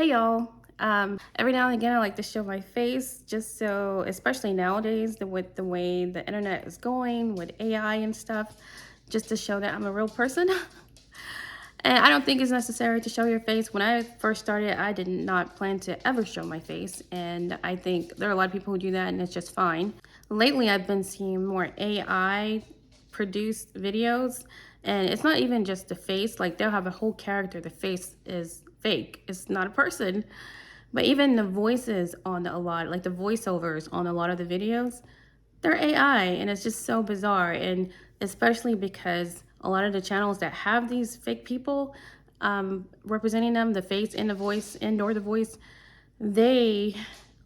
Hey y'all. Every now and again, I like to show my face just so, especially nowadays, with the way the internet is going with AI and stuff, just to show that I'm a real person. And I don't think it's necessary to show your face. When I first started, I did not plan to ever show my face. And I think there are a lot of people who do that and it's just fine. Lately, I've been seeing more AI produced videos. And it's not even just the face, like they'll have a whole character. The face is fake, it's not a person. But even the voices on a lot, like the voiceovers on a lot of the videos, they're AI, and it's just so bizarre. And especially because a lot of the channels that have these fake people representing them, the face and the voice and/or the voice, they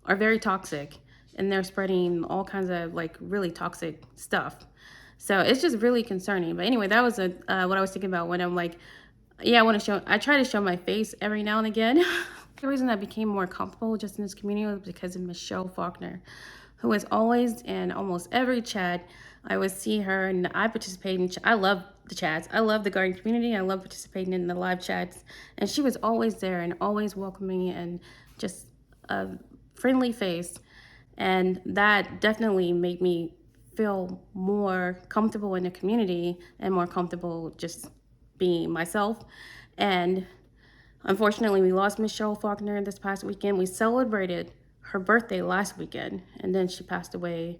are very toxic, and they're spreading all kinds of like really toxic stuff. So it's just really concerning. But anyway, that was what I was thinking about when I'm like, yeah, I try to show my face every now and again. The reason I became more comfortable just in this community was because of Michelle Faulkner, who is always in almost every chat. I would see her and I participate in, I love the chats. I love the garden community. I love participating in the live chats. And she was always there and always welcoming and just a friendly face. And that definitely made me feel more comfortable in the community and more comfortable just being myself. And unfortunately, we lost Michelle Faulkner this past weekend. We celebrated her birthday last weekend, and then she passed away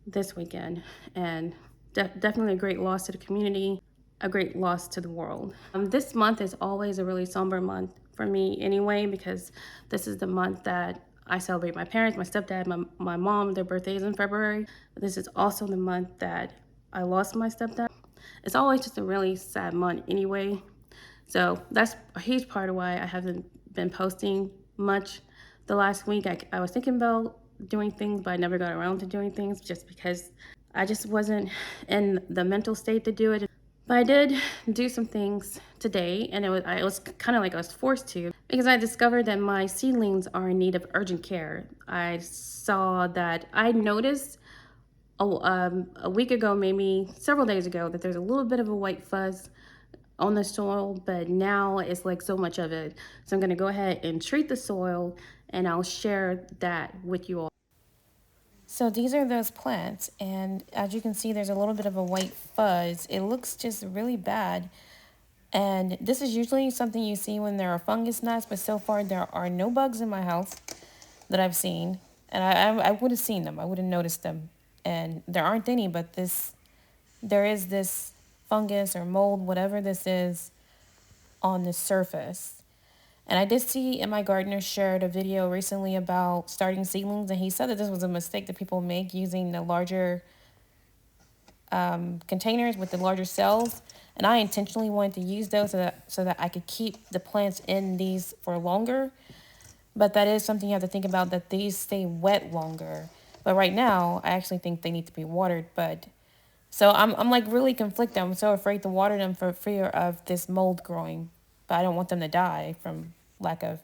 this weekend. And definitely a great loss to the community, a great loss to the world. This month is always a really somber month for me anyway, because this is the month that I celebrate my parents, my stepdad, my mom, their birthdays in February. This is also the month that I lost my stepdad. It's always just a really sad month anyway. So that's a huge part of why I haven't been posting much the last week. I was thinking about doing things, but I never got around to doing things just because I just wasn't in the mental state to do it. But I did do some things today, and it was kind of like I was forced to, because I discovered that my seedlings are in need of urgent care. I noticed a week ago, maybe several days ago, that there's a little bit of a white fuzz on the soil, but now it's like so much of it. So I'm gonna go ahead and treat the soil, and I'll share that with you all. So these are those plants, and as you can see, there's a little bit of a white fuzz. It looks just really bad. And this is usually something you see when there are fungus gnats, but so far there are no bugs in my house that I've seen. And I would have seen them, I would have noticed them. And there aren't any, but there is this fungus or mold, whatever this is, on the surface. And I did see in my gardener shared a video recently about starting seedlings, and he said that this was a mistake that people make using the larger containers with the larger cells. And I intentionally wanted to use those so that I could keep the plants in these for longer. But that is something you have to think about, that these stay wet longer. But right now, I actually think they need to be watered. But so I'm like really conflicted. I'm so afraid to water them for fear of this mold growing. But I don't want them to die from lack of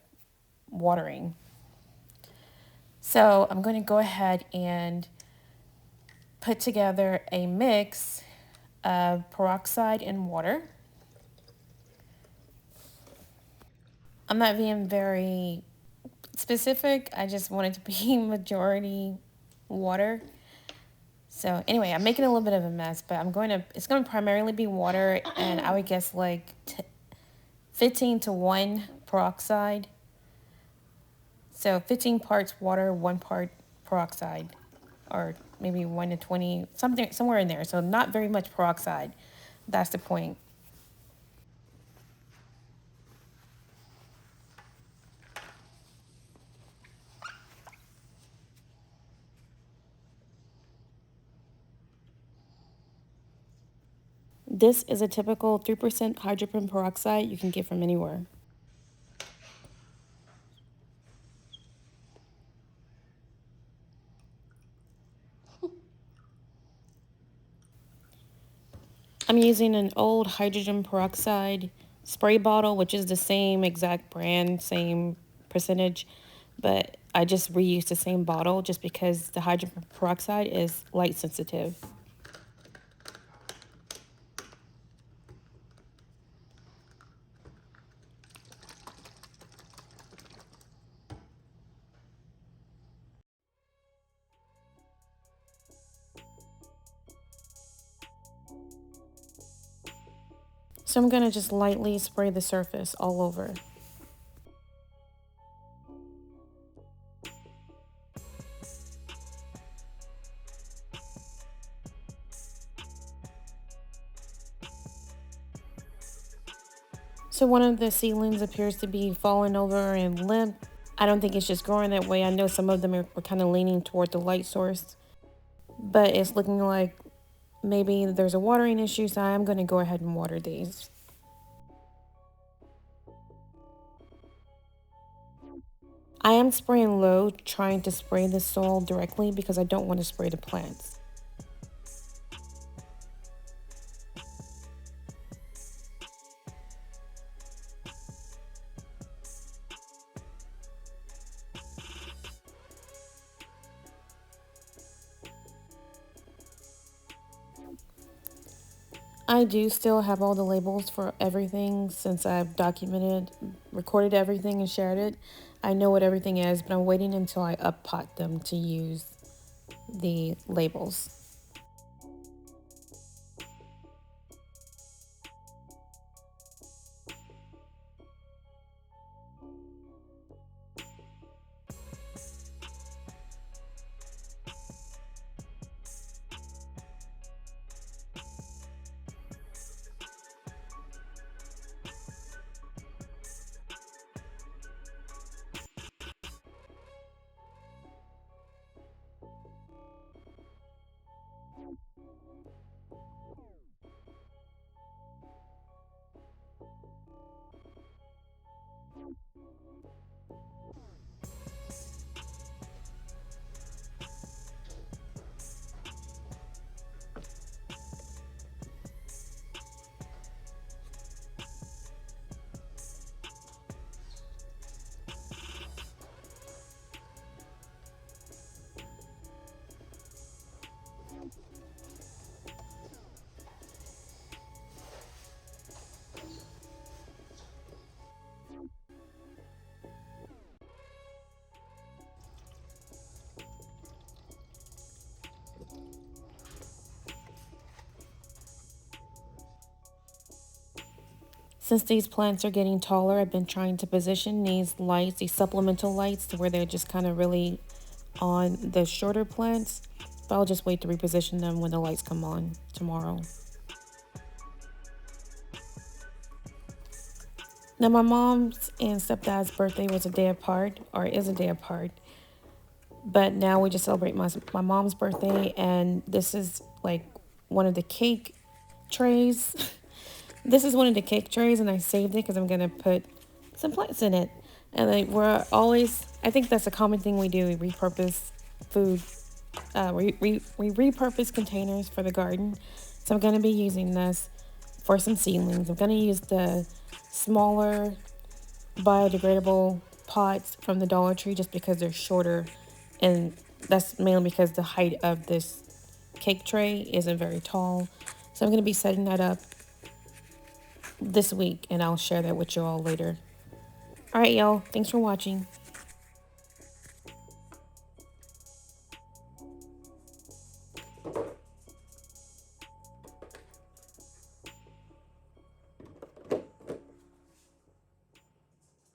watering. So I'm going to go ahead and put together a mix of peroxide and water. I'm not being very specific. I just want it to be majority water. So anyway, I'm making a little bit of a mess, but it's going to primarily be water, and I would guess like 15 to 1 peroxide. So 15 parts water, 1 part peroxide, or maybe 1 to 20, somewhere in there. So not very much peroxide. That's the point. This is a typical 3% hydrogen peroxide you can get from anywhere. I'm using an old hydrogen peroxide spray bottle, which is the same exact brand, same percentage, but I just reused the same bottle just because the hydrogen peroxide is light sensitive. So I'm going to just lightly spray the surface all over. So one of the seedlings appears to be falling over and limp. I don't think it's just growing that way. I know some of them are kind of leaning toward the light source, but it's looking like maybe there's a watering issue, so I'm going to go ahead and water these. I am spraying low, trying to spray the soil directly because I don't want to spray the plants. I do still have all the labels for everything since I've documented, recorded everything and shared it. I know what everything is, but I'm waiting until I up pot them to use the labels. Since these plants are getting taller, I've been trying to position these lights, these supplemental lights, to where they're just kind of really on the shorter plants. But I'll just wait to reposition them when the lights come on tomorrow. Now, my mom's and stepdad's birthday was a day apart, or is a day apart. But now we just celebrate my mom's birthday, and this is like one of the cake trays. This is one of the cake trays, and I saved it because I'm going to put some plants in it. And like, I think that's a common thing we do. We repurpose food. We repurpose containers for the garden. So I'm going to be using this for some seedlings. I'm going to use the smaller biodegradable pots from the Dollar Tree just because they're shorter, and that's mainly because the height of this cake tray isn't very tall. So I'm going to be setting that up this week, and I'll share that with you all later. All right, y'all. Thanks for watching.